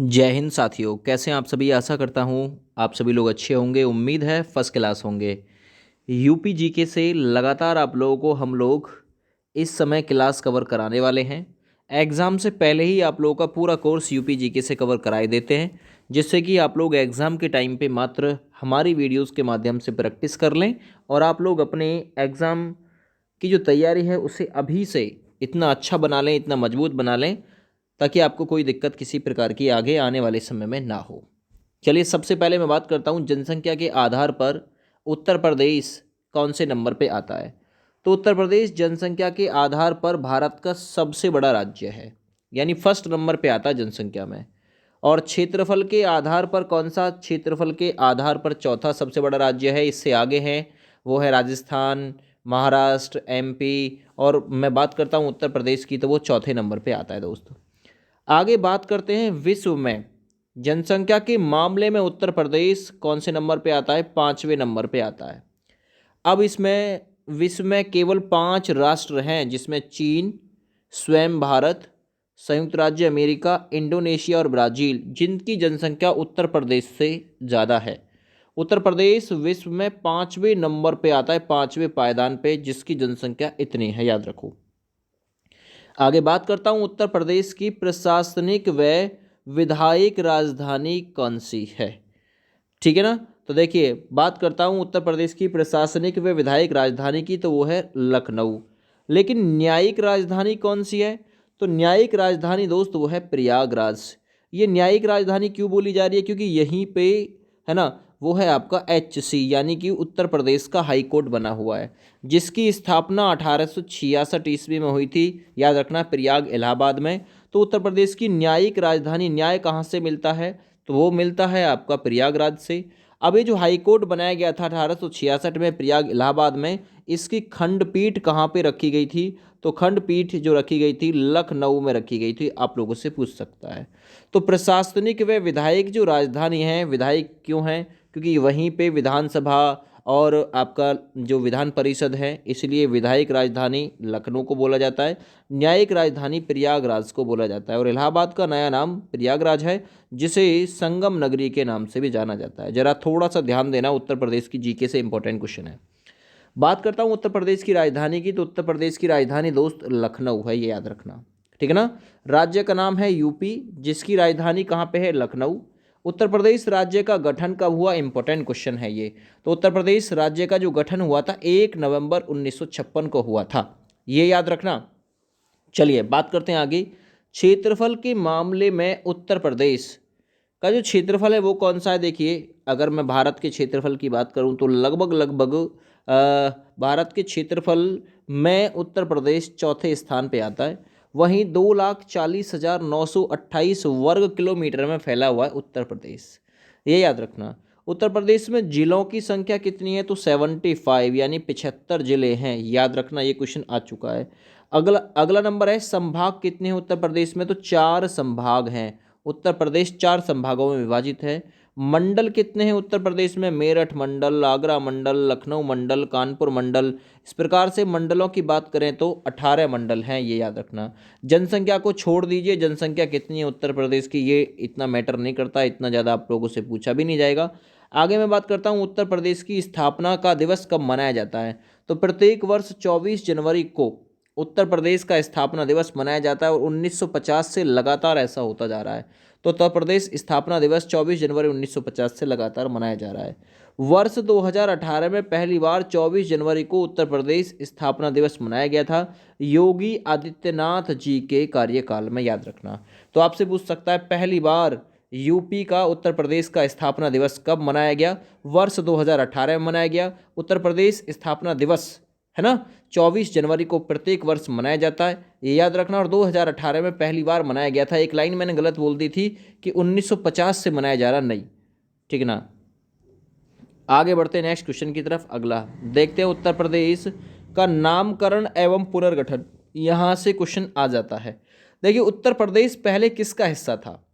जय हिंद साथियों, कैसे हैं आप सभी। आशा करता हूँ आप सभी लोग अच्छे होंगे। उम्मीद है फर्स्ट क्लास होंगे। यूपी जीके से लगातार आप लोगों को हम लोग इस समय क्लास कवर कराने वाले हैं। एग्ज़ाम से पहले ही आप लोगों का पूरा कोर्स यूपी जीके से कवर कराए देते हैं, जिससे कि आप लोग एग्ज़ाम के टाइम पे मात्र हमारी वीडियोस के माध्यम से प्रैक्टिस कर लें और आप लोग अपने एग्ज़ाम की जो तैयारी है उसे अभी से इतना अच्छा बना लें, इतना मजबूत बना लें, ताकि आपको कोई दिक्कत किसी प्रकार की आगे आने वाले समय में ना हो। चलिए, सबसे पहले मैं बात करता हूँ जनसंख्या के आधार पर उत्तर प्रदेश कौन से नंबर पे आता है। तो उत्तर प्रदेश जनसंख्या के आधार पर भारत का सबसे बड़ा राज्य है, यानी फर्स्ट नंबर पे आता है जनसंख्या में। और क्षेत्रफल के आधार पर कौन सा, क्षेत्रफल के आधार पर चौथा सबसे बड़ा राज्य है। इससे आगे हैं वो है राजस्थान, महाराष्ट्र, एमपी। और मैं बात करता हूँ उत्तर प्रदेश की, तो वो चौथे नंबर पे आता है दोस्तों। आगे बात करते हैं विश्व में जनसंख्या के मामले में उत्तर प्रदेश कौन से नंबर पे आता है। पाँचवें नंबर पे आता है। अब इसमें विश्व में केवल 5 राष्ट्र हैं, जिसमें चीन, स्वयं भारत, संयुक्त राज्य अमेरिका, इंडोनेशिया और ब्राज़ील, जिनकी जनसंख्या उत्तर प्रदेश से ज़्यादा है। उत्तर प्रदेश विश्व में 5वें नंबर पे आता है, 5वें पायदान पे, जिसकी जनसंख्या इतनी है, याद रखो। आगे बात करता हूँ उत्तर प्रदेश की प्रशासनिक व विधायिक राजधानी कौन सी है। ठीक है ना। तो देखिए, बात करता हूँ उत्तर प्रदेश की प्रशासनिक व विधायिक राजधानी की, तो वो है लखनऊ। लेकिन न्यायिक राजधानी कौन सी है। तो न्यायिक राजधानी दोस्त वो है प्रयागराज। ये न्यायिक राजधानी क्यों बोली जा रही है, क्योंकि यहीं पे है ना, वो है आपका एचसी, यानी कि उत्तर प्रदेश का हाई कोर्ट बना हुआ है, जिसकी स्थापना 1866 ईस्वी में हुई थी। याद रखना, प्रयाग इलाहाबाद में। तो उत्तर प्रदेश की न्यायिक राजधानी, न्याय कहाँ से मिलता है, तो वो मिलता है आपका प्रयागराज से। अब ये जो हाई कोर्ट बनाया गया था 1866 में प्रयाग इलाहाबाद में, इसकी खंडपीठ कहाँ पे रखी गई थी, तो खंडपीठ जो रखी गई थी लखनऊ में रखी गई थी। आप लोगों से पूछ सकता है। तो प्रशासनिक व विधायिक जो राजधानी है, विधायिक क्यों है, क्योंकि वहीं पे विधानसभा और आपका जो विधान परिषद है, इसलिए विधायिक राजधानी लखनऊ को बोला जाता है। न्यायिक राजधानी प्रयागराज को बोला जाता है। और इलाहाबाद का नया नाम प्रयागराज है, जिसे संगम नगरी के नाम से भी जाना जाता है। जरा थोड़ा सा ध्यान देना, उत्तर प्रदेश की जीके से इंपॉर्टेंट क्वेश्चन है। बात करता हूँ उत्तर प्रदेश की राजधानी की, तो उत्तर प्रदेश की राजधानी दोस्त लखनऊ है, ये याद रखना। ठीक है ना। राज्य का नाम है यूपी, जिसकी राजधानी कहाँ पे है, लखनऊ। उत्तर प्रदेश राज्य का गठन कब हुआ, इंपॉर्टेंट क्वेश्चन है ये। तो उत्तर प्रदेश राज्य का जो गठन हुआ था 1 नवंबर 1956 को हुआ था, ये याद रखना। चलिए, बात करते हैं आगे। क्षेत्रफल के मामले में उत्तर प्रदेश का जो क्षेत्रफल है वो कौन सा है। देखिए, अगर मैं भारत के क्षेत्रफल की बात करूं, तो लगभग लगभग भारत के क्षेत्रफल में उत्तर प्रदेश चौथे स्थान पे आता है। वहीं 2,40,928 वर्ग किलोमीटर में फैला हुआ है उत्तर प्रदेश, ये याद रखना। उत्तर प्रदेश में जिलों की संख्या कितनी है, तो 75, यानी 75 जिले हैं, याद रखना। ये क्वेश्चन आ चुका है। अगला अगला नंबर है संभाग कितने हैं उत्तर प्रदेश में, तो 4 संभाग हैं। उत्तर प्रदेश 4 संभागों में विभाजित है। मंडल कितने हैं उत्तर प्रदेश में, मेरठ मंडल, आगरा मंडल, लखनऊ मंडल, कानपुर मंडल। इस प्रकार से मंडलों की बात करें तो 18 मंडल हैं, ये याद रखना। जनसंख्या को छोड़ दीजिए, जनसंख्या कितनी है उत्तर प्रदेश की, ये इतना मैटर नहीं करता, इतना ज़्यादा आप लोगों से पूछा भी नहीं जाएगा। आगे मैं बात करता हूँ उत्तर प्रदेश की स्थापना का दिवस कब मनाया जाता है। तो प्रत्येक वर्ष 24 जनवरी को उत्तर प्रदेश का स्थापना दिवस मनाया जाता है, और 1950 से लगातार ऐसा होता जा रहा है। तो उत्तर प्रदेश स्थापना दिवस 24 जनवरी 1950 से लगातार मनाया जा रहा है। वर्ष 2018 में पहली बार 24 जनवरी को उत्तर प्रदेश स्थापना दिवस मनाया गया था, योगी आदित्यनाथ जी के कार्यकाल में, याद रखना। तो आपसे पूछ सकता है पहली बार यूपी का उत्तर प्रदेश का स्थापना दिवस कब मनाया गया। वर्ष 2018 में मनाया गया। उत्तर प्रदेश स्थापना दिवस है ना, 24 जनवरी को प्रत्येक वर्ष मनाया जाता है, ये याद रखना। और 2018 में पहली बार मनाया गया था। एक लाइन मैंने गलत बोल दी थी कि 1950 से मनाया जा रहा, नहीं। ठीक है ना। आगे बढ़ते हैं नेक्स्ट क्वेश्चन की तरफ। अगला देखते हैं, उत्तर प्रदेश का नामकरण एवं पुनर्गठन, यहाँ से क्वेश्चन आ जाता है। देखिए, उत्तर प्रदेश पहले किसका हिस्सा था।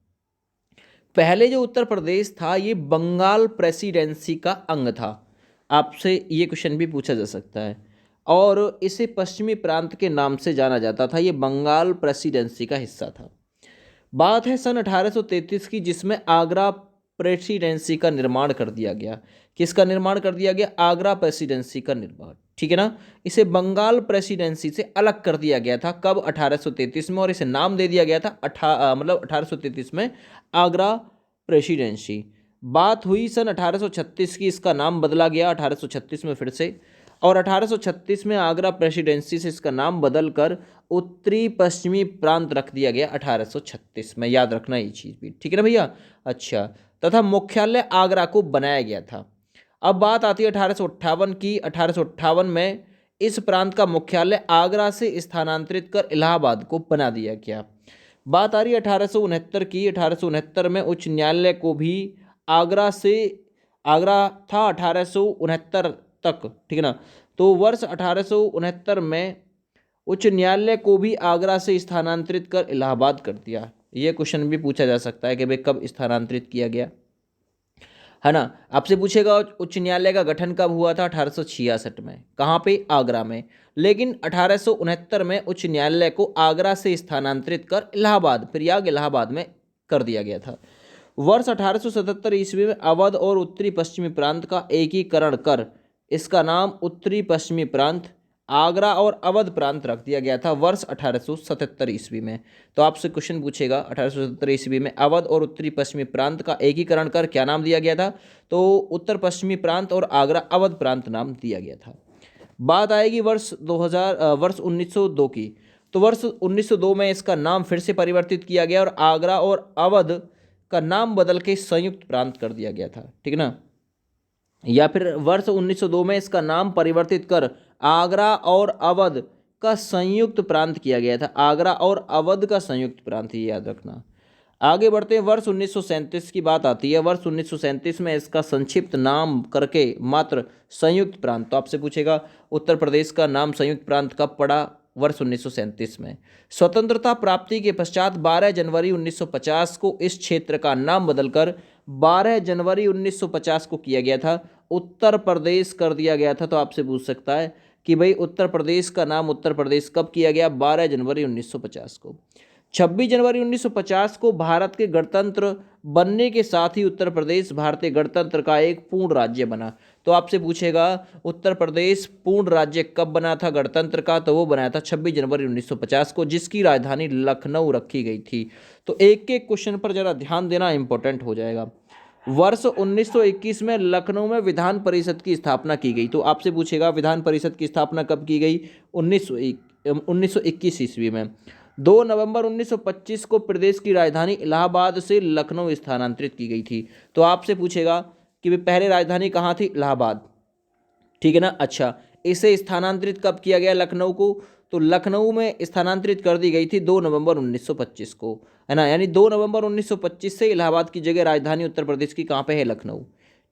पहले जो उत्तर प्रदेश था ये बंगाल प्रेसिडेंसी का अंग था। आपसे ये क्वेश्चन भी पूछा जा सकता है। और इसे पश्चिमी प्रांत के नाम से जाना जाता था, ये बंगाल प्रेसिडेंसी का हिस्सा था। बात है सन 1833 की, जिसमें आगरा प्रेसिडेंसी का निर्माण कर दिया गया। किसका निर्माण कर दिया गया? आगरा प्रेसिडेंसी का निर्माण, ठीक है ना। इसे बंगाल प्रेसिडेंसी से अलग कर दिया गया था कब? 1833 में, और इसे नाम दे दिया गया था 1833 में आगरा प्रेसिडेंसी। बात हुई सन 1836 की, इसका नाम बदला गया 1836 में फिर से, और 1836 में आगरा प्रेसिडेंसी से इसका नाम बदलकर उत्तरी पश्चिमी प्रांत रख दिया गया 1836 में। याद रखना ये चीज़ भी, ठीक है ना भैया। अच्छा, तथा मुख्यालय आगरा को बनाया गया था। अब बात आती है 1858 की। 1858 में इस प्रांत का मुख्यालय आगरा से स्थानांतरित कर इलाहाबाद को बना दिया गया। बात आ रही है 1869 की। 1869 में उच्च न्यायालय को भी आगरा था 1869 तक, ठीक है ना। तो वर्ष 1869 में उच्च न्यायालय को भी आगरा से स्थानांतरित कर इलाहाबाद कर दिया। ये क्वेश्चन भी पूछा जा सकता है कि भाई कब स्थानांतरित किया गया, है ना। आपसे पूछेगा उच्च न्यायालय का गठन कब हुआ था? 1866 में। कहाँ पे? आगरा में। लेकिन 1869 में उच्च न्यायालय को आगरा से स्थानांतरित कर इलाहाबाद, प्रयाग इलाहाबाद में कर दिया गया था। वर्ष 1877 ईस्वी में अवध और उत्तरी पश्चिमी प्रांत का एकीकरण कर इसका नाम उत्तरी पश्चिमी प्रांत, आगरा और अवध प्रांत रख दिया गया था वर्ष 1877 ईस्वी में। तो आपसे क्वेश्चन पूछेगा 1877 ईस्वी में अवध और उत्तरी पश्चिमी प्रांत का एकीकरण कर क्या नाम दिया गया था? तो उत्तर पश्चिमी प्रांत और आगरा अवध प्रांत नाम दिया गया था। बात आएगी वर्ष 1902 की। तो वर्ष 1902 में इसका नाम फिर से परिवर्तित किया गया और आगरा और अवध का नाम बदल के संयुक्त प्रांत कर दिया गया था, ठीक है ना। या फिर वर्ष 1902 में इसका नाम परिवर्तित कर आगरा और अवध का संयुक्त प्रांत किया गया था। आगरा और अवध का संयुक्त प्रांत, ये याद रखना। आगे बढ़ते हैं, वर्ष 1937 की बात आती है। वर्ष 1937 में इसका संक्षिप्त नाम करके मात्र संयुक्त प्रांत। तो आपसे पूछेगा उत्तर प्रदेश का नाम संयुक्त प्रांत कब पड़ा? वर्ष 1937 में। स्वतंत्रता प्राप्ति के पश्चात 12 जनवरी 1950 को इस क्षेत्र का नाम बदलकर 12 जनवरी 1950 को किया गया था, उत्तर प्रदेश कर दिया गया था। तो आपसे पूछ सकता है कि भाई उत्तर प्रदेश का नाम उत्तर प्रदेश कब किया गया? 12 जनवरी 1950 को। 26 जनवरी 1950 को भारत के गणतंत्र बनने के साथ ही उत्तर प्रदेश भारतीय गणतंत्र का एक पूर्ण राज्य बना। तो आपसे पूछेगा उत्तर प्रदेश पूर्ण राज्य कब बना था गणतंत्र का? तो वो बनाया था 26 जनवरी 1950 को, जिसकी राजधानी लखनऊ रखी गई थी। तो एक एक क्वेश्चन पर जरा ध्यान देना इंपॉर्टेंट हो जाएगा। वर्ष 1921 में लखनऊ में विधान परिषद की स्थापना की गई। तो आपसे पूछेगा विधान परिषद की स्थापना कब की गई? 1921 ईस्वी में। 2 नवंबर 1925 को प्रदेश की राजधानी इलाहाबाद से लखनऊ स्थानांतरित की गई थी। तो आपसे पूछेगा कि वे पहले राजधानी कहाँ थी? इलाहाबाद, ठीक है ना। अच्छा, इसे स्थानांतरित कब किया गया लखनऊ को? तो लखनऊ में स्थानांतरित कर दी गई थी 2 नवंबर 1925 को, है ना। यानी 2 नवंबर 1925 से इलाहाबाद की जगह राजधानी उत्तर प्रदेश की कहाँ पे है? लखनऊ,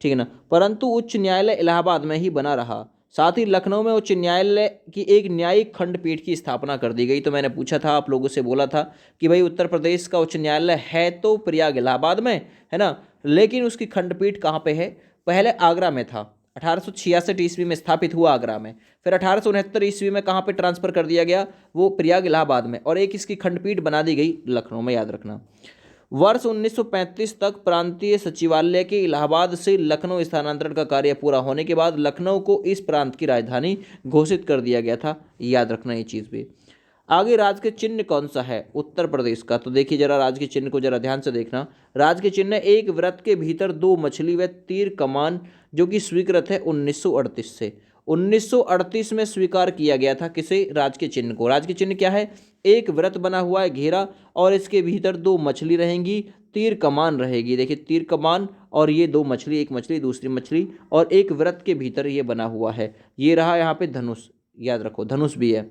ठीक है ना। परंतु उच्च न्यायालय इलाहाबाद में ही बना रहा। साथ ही लखनऊ में उच्च न्यायालय की एक न्यायिक खंडपीठ की स्थापना कर दी गई। तो मैंने पूछा था, आप लोगों से बोला था कि भाई उत्तर प्रदेश का उच्च न्यायालय है तो प्रयाग इलाहाबाद में, है ना, लेकिन उसकी खंडपीठ कहाँ पे है? पहले आगरा में था, 1866 ईस्वी में स्थापित हुआ आगरा में, फिर 1869 ईस्वी में कहाँ पे ट्रांसफर कर दिया गया? वो प्रयाग इलाहाबाद में, और एक इसकी खंडपीठ बना दी गई लखनऊ में, याद रखना। वर्ष 1935 तक प्रांतीय सचिवालय के इलाहाबाद से लखनऊ स्थानांतरण का कार्य पूरा होने के बाद लखनऊ को इस प्रांत की राजधानी घोषित कर दिया गया था। याद रखना ये चीज़ भी। आगे राज्य के चिन्ह कौन सा है उत्तर प्रदेश का? तो देखिए जरा राज्य के चिन्ह को जरा ध्यान से देखना। राज्य के चिन्ह एक वृत्त के भीतर 2 मछली व तीर कमान, जो कि स्वीकृत है 1938 से। 1938 में स्वीकार किया गया था किसे? राज्य के चिन्ह को। राज्य के चिन्ह क्या है? एक वृत्त बना हुआ है घेरा, और इसके भीतर 2 मछली रहेंगी, तीर कमान रहेगी। देखिए तीर कमान और ये 2 मछली, एक मछली दूसरी मछली, और एक वृत्त के भीतर ये बना हुआ है। ये रहा यहाँ पे धनुष, याद रखो धनुष भी है।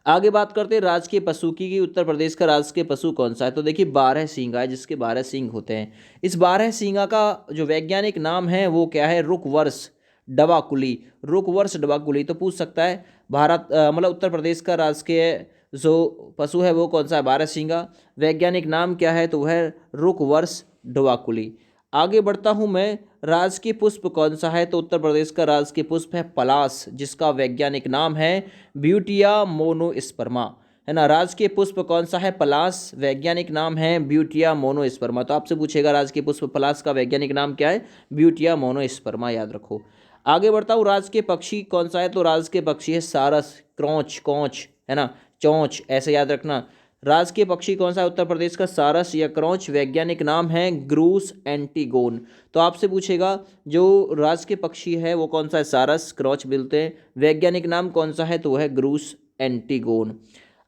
आगे बात करते हैं राजकीय पशु की, उत्तर प्रदेश का राजकीय पशु कौन सा है? तो देखिए 12 सींगा है, जिसके 12 सींग होते हैं। इस 12 सींगा का जो वैज्ञानिक नाम है वो क्या है? रुकवर्स डवाकुली। रुकवर्स डवाकुली। तो पूछ सकता है भारत मतलब उत्तर प्रदेश का राजकीय जो पशु है वो कौन सा है? 12 सींगा। वैज्ञानिक नाम क्या है? तो वह है रुकवर्स डवाकुली। आगे बढ़ता हूँ मैं, राजकीय पुष्प कौन सा है? तो उत्तर प्रदेश का राजकीय पुष्प है पलाश, जिसका वैज्ञानिक नाम है ब्यूटिया मोनोस्पर्मा, है ना। राजकीय पुष्प कौन सा है? पलाश। वैज्ञानिक नाम है ब्यूटिया मोनोस्पर्मा। तो आपसे पूछेगा राजकीय पुष्प पलाश का वैज्ञानिक नाम क्या है? ब्यूटिया मोनोस्पर्मा, याद रखो। आगे बढ़ता हूँ, राजकीय पक्षी कौन सा है? तो राजकीय पक्षी है सारस, क्रौच, कौच, है ना, चौंच, ऐसे याद रखना। राजकीय पक्षी कौन सा है उत्तर प्रदेश का? सारस या क्रौच। वैज्ञानिक नाम है ग्रूस एंटीगोन। तो आपसे पूछेगा जो राजकीय पक्षी है वो कौन सा है? सारस, क्रौच मिलते हैं। वैज्ञानिक नाम कौन सा है? तो वह है ग्रूस एंटीगोन।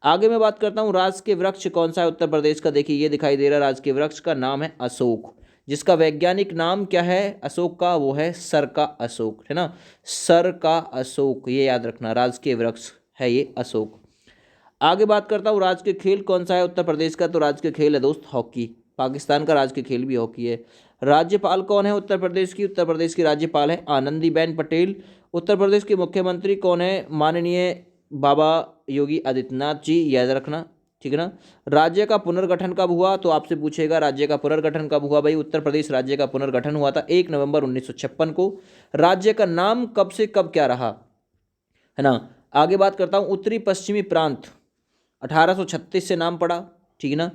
आगे मैं बात करता हूँ, राजकीय वृक्ष कौन सा है उत्तर प्रदेश का? देखिए ये दिखाई दे रहा है, राजकीय वृक्ष का नाम है अशोक, जिसका वैज्ञानिक नाम क्या है अशोक का? वो है सर का अशोक, है ना, सर का अशोक, ये याद रखना, राजकीय वृक्ष है ये अशोक। आगे बात करता हूँ, राजकीय खेल कौन सा है उत्तर प्रदेश का? तो राजकीय खेल है दोस्त हॉकी। पाकिस्तान का राजकीय खेल भी हॉकी है। राज्यपाल कौन है उत्तर प्रदेश की? उत्तर प्रदेश की राज्यपाल है आनंदीबेन पटेल। उत्तर प्रदेश के मुख्यमंत्री कौन है? माननीय बाबा योगी आदित्यनाथ जी, याद रखना, ठीक है ना। राज्य का पुनर्गठन कब हुआ? तो आपसे पूछेगा राज्य का पुनर्गठन कब हुआ? भाई उत्तर प्रदेश राज्य का पुनर्गठन हुआ था 1 नवंबर 1956 को। राज्य का नाम कब से कब क्या रहा, है ना। आगे बात करता हूँ, उत्तरी पश्चिमी प्रांत 1836 से नाम पड़ा, ठीक है ना।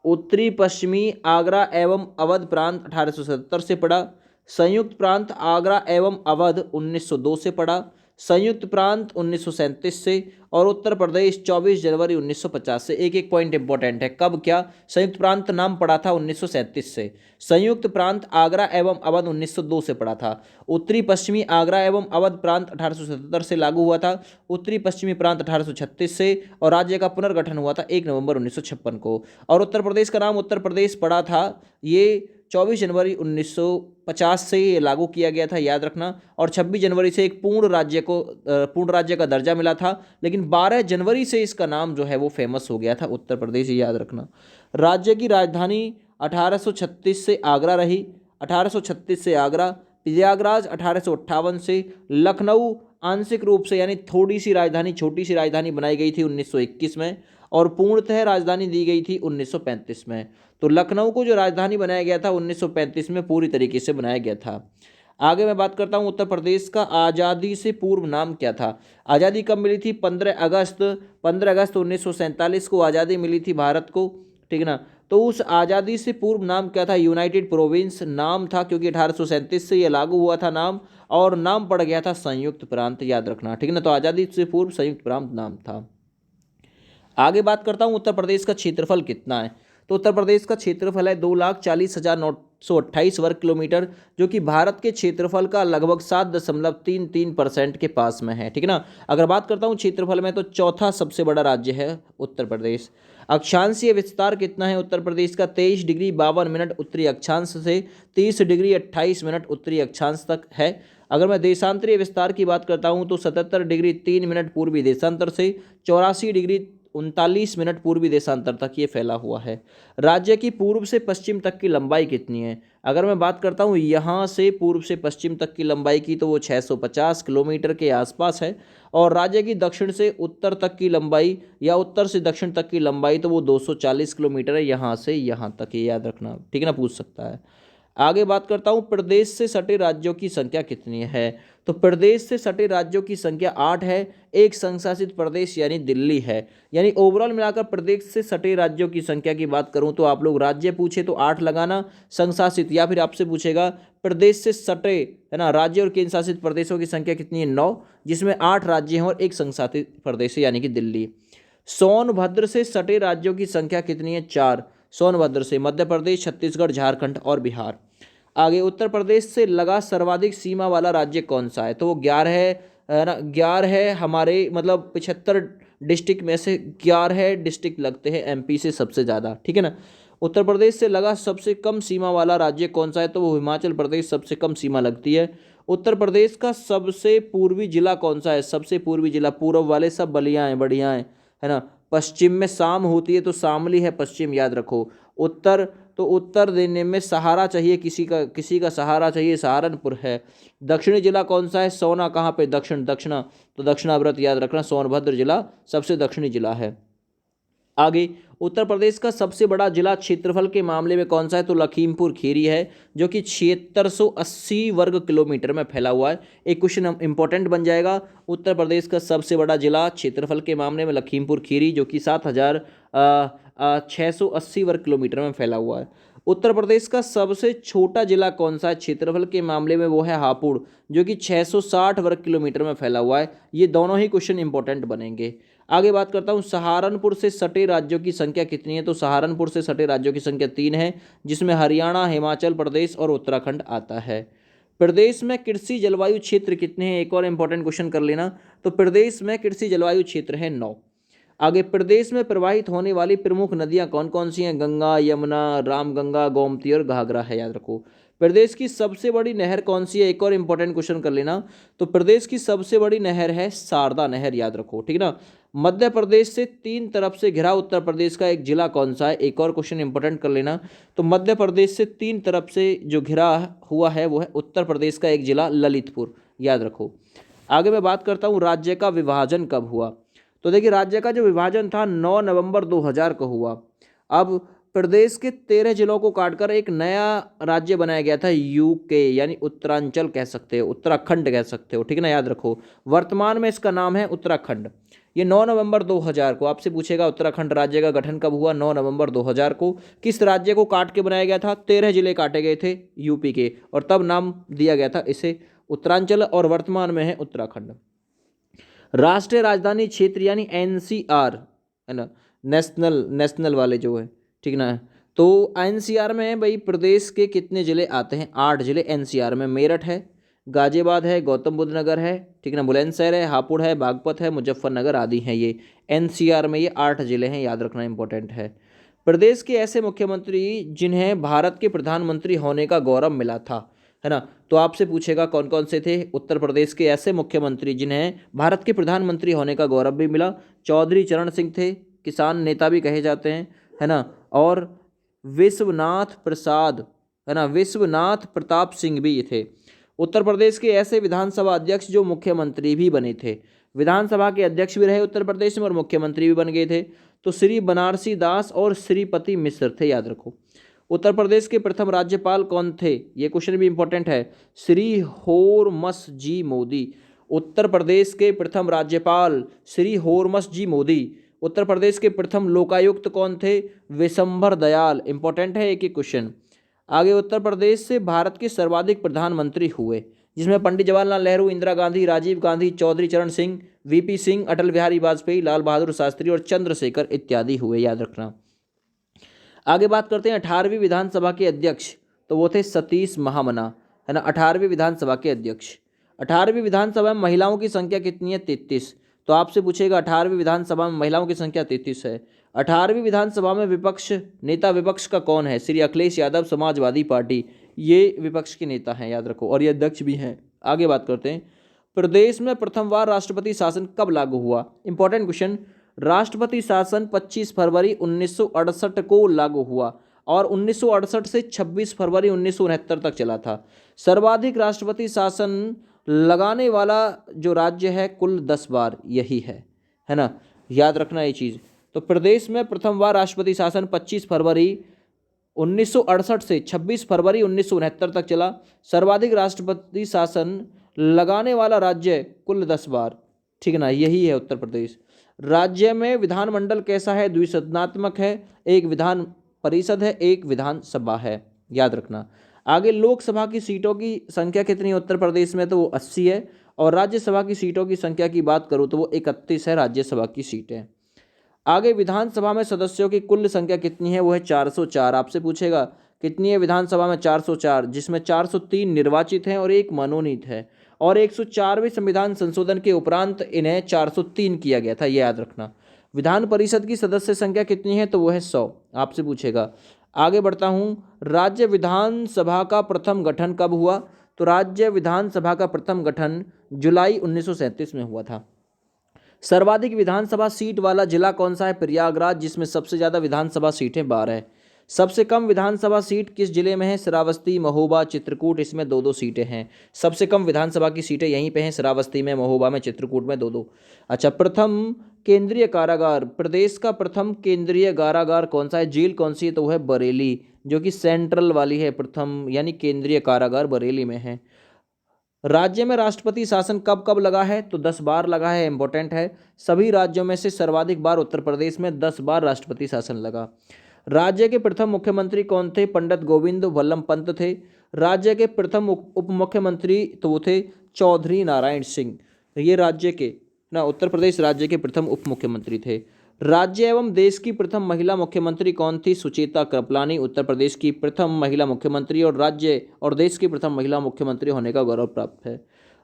उत्तरी पश्चिमी आगरा एवं अवध प्रांत 1877 से पड़ा। संयुक्त प्रांत आगरा एवं अवध 1902 से पड़ा। संयुक्त प्रांत 1937 से। और उत्तर प्रदेश 24 जनवरी 1950 से। एक एक पॉइंट इंपॉर्टेंट है, कब क्या संयुक्त प्रांत नाम पड़ा था? 1937 से। संयुक्त प्रांत आगरा एवं अवध 1902 से पड़ा था। उत्तरी पश्चिमी आगरा एवं अवध प्रांत 1877 से लागू हुआ था। उत्तरी पश्चिमी प्रांत 1836 से। और राज्य का पुनर्गठन हुआ था 1 नवंबर 1956 को। और उत्तर प्रदेश का नाम उत्तर प्रदेश पड़ा था ये 24 जनवरी 1950 से ये लागू किया गया था, याद रखना। और 26 जनवरी से एक पूर्ण राज्य का दर्जा मिला था, लेकिन 12 जनवरी से इसका नाम जो है वो फेमस हो गया था उत्तर प्रदेश, याद रखना। राज्य की राजधानी 1836 से आगरा रही, 1836 से आगरा। प्रयागराज 1858 से। लखनऊ आंशिक रूप से यानी थोड़ी सी राजधानी, छोटी सी राजधानी बनाई गई थी 1921 में, और पूर्णतः राजधानी दी गई थी 1935 में। तो लखनऊ को जो राजधानी बनाया गया था 1935 में पूरी तरीके से बनाया गया था। आगे मैं बात करता हूँ, उत्तर प्रदेश का आज़ादी से पूर्व नाम क्या था? आज़ादी कब मिली थी? 15 अगस्त 1947 को आज़ादी मिली थी भारत को, ठीक है ना। तो उस आज़ादी से पूर्व नाम क्या था? यूनाइटेड प्रोविंस नाम था, क्योंकि 1837 से यह लागू हुआ था नाम, और नाम पड़ गया था संयुक्त प्रांत, याद रखना, ठीक है ना। तो आज़ादी से पूर्व संयुक्त प्रांत नाम था। आगे बात करता हूँ, उत्तर प्रदेश का क्षेत्रफल कितना है? तो उत्तर प्रदेश का क्षेत्रफल है 2,40,928 वर्ग किलोमीटर, जो कि भारत के क्षेत्रफल का लगभग 7.33% के पास में है, ठीक है ना। अगर बात करता हूँ क्षेत्रफल में, तो चौथा सबसे बड़ा राज्य है उत्तर प्रदेश। अक्षांशीय विस्तार कितना है उत्तर प्रदेश का? 23 डिग्री 52 मिनट उत्तरी अक्षांश से 30 डिग्री 28 मिनट उत्तरी अक्षांश तक है। अगर मैं देशांतरीय विस्तार की बात करता हूँ, तो 77 डिग्री 3 मिनट पूर्वी देशांतर से 84 डिग्री 39 मिनट पूर्वी देशांतर तक ये फैला हुआ है। राज्य की पूर्व से पश्चिम तक की लंबाई कितनी है? अगर मैं बात करता हूँ यहाँ से पूर्व से पश्चिम तक की लंबाई की, तो वो 650 किलोमीटर के आसपास है। और राज्य की दक्षिण से उत्तर तक की लंबाई, या उत्तर से दक्षिण तक की लंबाई, तो वो 240 किलोमीटर है, यहाँ से यहाँ तक, ये याद रखना, ठीक है ना, पूछ सकता है। आगे बात करता हूँ, प्रदेश से सटे राज्यों की संख्या कितनी है? तो प्रदेश से सटे राज्यों की संख्या 8 है। एक संशासित प्रदेश यानी दिल्ली है। यानी ओवरऑल मिलाकर प्रदेश से सटे राज्यों की संख्या की बात करूं, तो आप लोग राज्य पूछे तो 8 लगाना, संशासित, या फिर आपसे पूछेगा प्रदेश से सटे, है ना, राज्य और केंद्र शासित प्रदेशों की संख्या कितनी है? 9, जिसमें 8 राज्य हैं और एक संशासित प्रदेश है, यानी कि दिल्ली। सोनभद्र से सटे राज्यों की संख्या कितनी है? 4। सोनभद्र से मध्य प्रदेश, छत्तीसगढ़, झारखंड और बिहार। आगे, उत्तर प्रदेश से लगा सर्वाधिक सीमा वाला राज्य कौन सा है? तो वो 11 है ना, 11 है हमारे, मतलब 75 डिस्ट्रिक्ट में से 11 डिस्ट्रिक्ट लगते हैं एमपी से सबसे ज़्यादा, ठीक है ना। उत्तर प्रदेश से लगा सबसे कम सीमा वाला राज्य कौन सा है? तो वो हिमाचल प्रदेश सबसे कम सीमा लगती है। उत्तर प्रदेश का सबसे पूर्वी जिला कौन सा है? सबसे पूर्वी जिला, पूर्व वाले सब बलिया हैं, बढ़िया है ना। पश्चिम में शाम होती है तो शामली है पश्चिम, याद रखो। उत्तर, तो उत्तर देने में सहारा चाहिए, किसी का सहारा चाहिए, सहारनपुर है। दक्षिणी जिला कौन सा है? सोना कहाँ पे? दक्षिणा, तो दक्षिणाव्रत, याद रखना, सोनभद्र जिला सबसे दक्षिणी जिला है। आगे, उत्तर प्रदेश का सबसे बड़ा जिला क्षेत्रफल के मामले में कौन सा है? तो लखीमपुर खीरी है, जो कि 7680 वर्ग किलोमीटर में फैला हुआ है। एक क्वेश्चन इंपॉर्टेंट बन जाएगा। उत्तर प्रदेश का सबसे बड़ा जिला क्षेत्रफल के मामले में लखीमपुर खीरी, जो कि 7680 वर्ग किलोमीटर में फैला हुआ है। उत्तर प्रदेश का सबसे छोटा जिला कौन सा है क्षेत्रफल के मामले में? वो है हापुड़, जो कि 660 वर्ग किलोमीटर में फैला हुआ है। ये दोनों ही क्वेश्चन इंपॉर्टेंट बनेंगे। आगे बात करता हूँ, सहारनपुर से सटे राज्यों की संख्या कितनी है? तो सहारनपुर से सटे राज्यों की संख्या 3 है, जिसमें हरियाणा, हिमाचल प्रदेश और उत्तराखंड आता है। प्रदेश में कृषि जलवायु क्षेत्र कितने हैं? एक और इंपॉर्टेंट क्वेश्चन कर लेना। तो प्रदेश में कृषि जलवायु क्षेत्र है 9। आगे, प्रदेश में प्रवाहित होने वाली प्रमुख नदियां कौन कौन सी हैं? गंगा, यमुना, रामगंगा, गोमती और घाघरा है, याद रखो। प्रदेश की सबसे बड़ी नहर कौन सी है? एक और इंपॉर्टेंट क्वेश्चन कर लेना। तो प्रदेश की सबसे बड़ी नहर है शारदा नहर, याद रखो, ठीक ना। मध्य प्रदेश से 3 तरफ से घिरा उत्तर प्रदेश का एक जिला कौन सा है? एक और क्वेश्चन इंपॉर्टेंट कर लेना। तो मध्य प्रदेश से 3 तरफ से जो घिरा हुआ है वो है उत्तर प्रदेश का एक जिला ललितपुर, याद रखो। आगे मैं बात करता हूँ, राज्य का विभाजन कब हुआ? तो देखिए, राज्य का जो विभाजन था 9 नवंबर 2000 को हुआ। अब प्रदेश के 13 जिलों को काटकर एक नया राज्य बनाया गया था, यूके, यानी उत्तरांचल कह सकते हो, उत्तराखंड कह सकते हो, ठीक है ना, याद रखो। वर्तमान में इसका नाम है उत्तराखंड। ये 9 नवंबर 2000 को आपसे पूछेगा, उत्तराखंड राज्य का गठन कब हुआ? 9 नवंबर 2000 को। किस राज्य को काट के बनाया गया था? 13 जिले काटे गए थे यूपी के, और तब नाम दिया गया था इसे उत्तरांचल, और वर्तमान में है उत्तराखंड। राष्ट्रीय राजधानी क्षेत्र यानी एनसीआर, है ना, नेशनल वाले जो है, ठीक ना। तो एनसीआर में भाई प्रदेश के कितने ज़िले आते हैं? 8 जिले एनसीआर में। मेरठ है, गाजियाबाद है, गौतम बुद्ध नगर है, ठीक ना, बुलंदशहर है, हापुड़ है, बागपत है, मुजफ्फरनगर आदि हैं। ये एनसीआर में ये 8 जिले हैं, याद रखना इंपॉर्टेंट है। प्रदेश के ऐसे मुख्यमंत्री जिन्हें भारत के प्रधानमंत्री होने का गौरव मिला था, है ना, तो आपसे पूछेगा कौन कौन से थे? उत्तर प्रदेश के ऐसे मुख्यमंत्री जिन्हें भारत के प्रधानमंत्री होने का गौरव भी मिला। चौधरी चरण सिंह थे, किसान नेता भी कहे जाते हैं, है ना, और विश्वनाथ प्रसाद, है ना, विश्वनाथ प्रताप सिंह भी ये थे। उत्तर प्रदेश के ऐसे विधानसभा अध्यक्ष जो मुख्यमंत्री भी बने थे, विधानसभा के अध्यक्ष भी रहे उत्तर प्रदेश में और मुख्यमंत्री भी बन गए थे, तो श्री बनारसी दास और श्रीपति मिश्र थे, याद रखो। उत्तर प्रदेश के प्रथम राज्यपाल कौन थे? ये क्वेश्चन भी इंपॉर्टेंट है, श्री होरमस जी मोदी। उत्तर प्रदेश के प्रथम राज्यपाल श्री होरमस जी मोदी। उत्तर प्रदेश के प्रथम लोकायुक्त कौन थे? विशंभर दयाल। इंपॉर्टेंट है एक ही क्वेश्चन। आगे, उत्तर प्रदेश से भारत के सर्वाधिक प्रधानमंत्री हुए, जिसमें पंडित जवाहरलाल नेहरू, इंदिरा गांधी, राजीव गांधी, चौधरी चरण सिंह, वीपी सिंह, अटल बिहारी वाजपेयी, लाल बहादुर शास्त्री और चंद्रशेखर इत्यादि हुए, याद रखना। आगे बात करते हैं 18वीं विधानसभा के अध्यक्ष, तो वो थे सतीश महामना, है ना, 18वीं विधानसभा के अध्यक्ष। 18वीं विधानसभा में महिलाओं की संख्या कितनी है? 33। तो आपसे पूछेगा 18वीं विधानसभा में महिलाओं की संख्या 33 है। 18वीं विधानसभा में नेता विपक्ष का कौन है? श्री अखिलेश यादव, समाजवादी पार्टी, ये विपक्ष के नेता हैं, याद रखो, और ये अध्यक्ष भी हैं। आगे बात करते हैं, प्रदेश में प्रथम बार राष्ट्रपति शासन कब लागू हुआ? Important question. राष्ट्रपति शासन 25 फरवरी 1968 को लागू हुआ और 1968 से 26 फरवरी 1969 तक चला था। सर्वाधिक राष्ट्रपति शासन लगाने वाला जो राज्य है कुल 10 बार यही है ना, याद रखना ये चीज़। तो प्रदेश में प्रथम बार राष्ट्रपति शासन 25 फरवरी 1968 से 26 फरवरी 1969 तक चला। सर्वाधिक राष्ट्रपति शासन लगाने वाला राज्य कुल 10 बार, ठीक है ना, यही है उत्तर प्रदेश। राज्य में विधानमंडल कैसा है? द्विसदनात्मक है, एक विधान परिषद है, एक विधानसभा है, याद रखना। आगे, लोकसभा की सीटों की संख्या कितनी है उत्तर प्रदेश में? तो वो 80 है, और राज्यसभा की सीटों की संख्या की बात करूँ तो वो 31 है राज्यसभा की सीटें। आगे, विधानसभा में सदस्यों की कुल संख्या कितनी है? वो है 404। आपसे पूछेगा कितनी है विधानसभा में? 404, जिसमें 403 निर्वाचित हैं और 1 मनोनीत है, और 104वें संविधान संशोधन के उपरांत इन्हें 403 किया गया था, ये याद रखना। विधान परिषद की सदस्य संख्या कितनी है? तो वो है 100। आपसे पूछेगा। आगे बढ़ता हूँ, राज्य विधानसभा का प्रथम गठन कब हुआ? तो राज्य विधानसभा का प्रथम गठन जुलाई 1937 में हुआ था। सर्वाधिक विधानसभा सीट वाला जिला कौन सा है? प्रयागराज, जिसमें सबसे ज़्यादा विधानसभा सीटें 12 है। सबसे कम विधानसभा सीट किस जिले में है? श्रावस्ती, महोबा, चित्रकूट, इसमें दो दो सीटें हैं। सबसे कम विधानसभा की सीटें यहीं पे हैं, श्रावस्ती में, महोबा में, चित्रकूट में, दो दो। अच्छा, प्रथम केंद्रीय कारागार, प्रदेश का प्रथम केंद्रीय कारागार कौन सा है? जेल कौन सी है? तो वो है बरेली, जो कि सेंट्रल वाली है, प्रथम यानी केंद्रीय कारागार बरेली में है। राज्य में राष्ट्रपति शासन कब कब लगा है? तो 10 बार लगा है, इंपॉर्टेंट है। सभी राज्यों में से सर्वाधिक बार उत्तर प्रदेश में 10 बार राष्ट्रपति शासन लगा। राज्य के प्रथम मुख्यमंत्री कौन थे? पंडित गोविंद वल्लभ पंत थे। राज्य के प्रथम उप मुख्यमंत्री तो वो थे चौधरी नारायण सिंह। ये राज्य के ना उत्तर प्रदेश राज्य के प्रथम उप मुख्यमंत्री थे। राज्य एवं देश की प्रथम महिला मुख्यमंत्री कौन थी? सुचेता कृपलानी, उत्तर प्रदेश की प्रथम महिला मुख्यमंत्री और राज्य और देश की प्रथम महिला मुख्यमंत्री होने का गौरव प्राप्त है।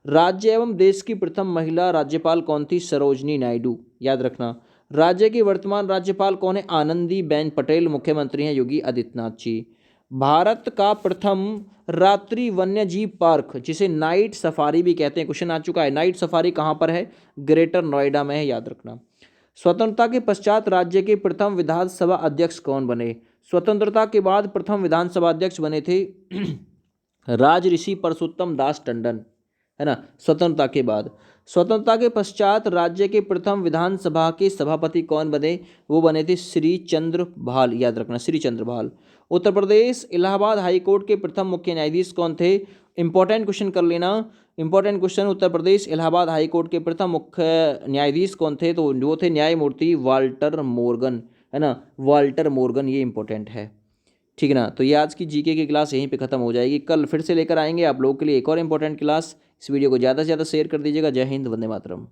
राज्य एवं देश की प्रथम महिला राज्यपाल कौन थी? सरोजनी नायडू, याद रखना। राज्य की वर्तमान राज्यपाल कौन है? आनंदीबेन पटेल। मुख्यमंत्री हैं योगी आदित्यनाथ जी। भारत का प्रथम रात्रि वन्यजीव पार्क, जिसे नाइट सफारी भी कहते हैं, क्वेश्चन आ चुका है, नाइट सफारी कहाँ पर है? ग्रेटर नोएडा में है, याद रखना। स्वतंत्रता के पश्चात राज्य के प्रथम विधानसभा अध्यक्ष कौन बने? स्वतंत्रता के बाद प्रथम विधानसभा अध्यक्ष बने थे राजऋषि परसोत्तम दास टंडन, है ना, स्वतंत्रता के बाद। स्वतंत्रता के पश्चात राज्य के प्रथम विधानसभा के सभापति कौन बने? वो बने थे श्री चंद्र भाल, याद रखना, श्री चंद्र भाल। उत्तर प्रदेश इलाहाबाद हाई कोर्ट के प्रथम मुख्य न्यायाधीश कौन थे? इंपॉर्टेंट क्वेश्चन कर लेना, important question. Uttar Pradesh Allahabad high court के प्रथम मुख्य न्यायाधीश कौन थे? तो वो थे न्यायमूर्ति वाल्टर मोर्गन, है ना, वाल्टर मोर्गन, ये इंपॉर्टेंट है, ठीक है ना। तो ये आज की जीके की क्लास यहीं पे खत्म हो जाएगी। कल फिर से लेकर आएंगे आप लोगों के लिए एक और इंपॉर्टेंट क्लास। इस वीडियो को ज़्यादा से ज़्यादा शेयर कर दीजिएगा। जय हिंद, वंदे मातरम।